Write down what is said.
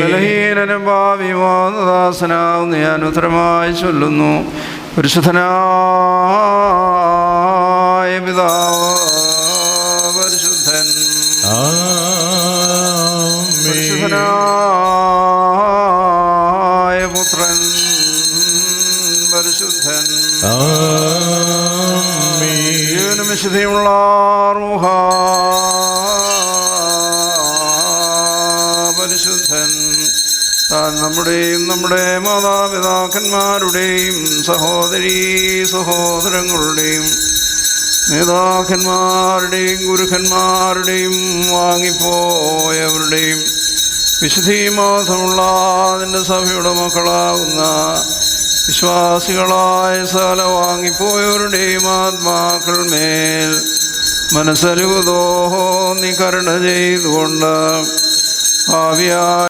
ബലഹീനനും ഭാവിവാദാസനാവുന്ന ഞാൻ ഉത്തരമായി ചൊല്ലുന്നു. പരിശുദ്ധനായ പിതാവ് പരിശുദ്ധൻ, പരിശുദ്ധനായ പുത്രൻ പരിശുദ്ധൻ, ജീവനും വിശുദ്ധിയുമുള്ള റൂഹ പരിശുദ്ധൻ, താൻ നമ്മുടെയും നമ്മുടെ മാതാപിതാക്കന്മാരുടെയും സഹോദരീ സഹോദരങ്ങളുടെയും നേതാക്കന്മാരുടെയും ഗുരുക്കന്മാരുടെയും വാങ്ങിപ്പോയവരുടെയും വിശുദ്ധിമാസമുള്ള അതിൻ്റെ സഭയുടെ മക്കളാകുന്ന വിശ്വാസികളായ സകല വാങ്ങിപ്പോയവരുടെയും ആത്മാക്കൾ മേൽ മനസ്സലിവുതോ നീ കരുണ ചെയ്തുകൊണ്ട് ഭാവിയായ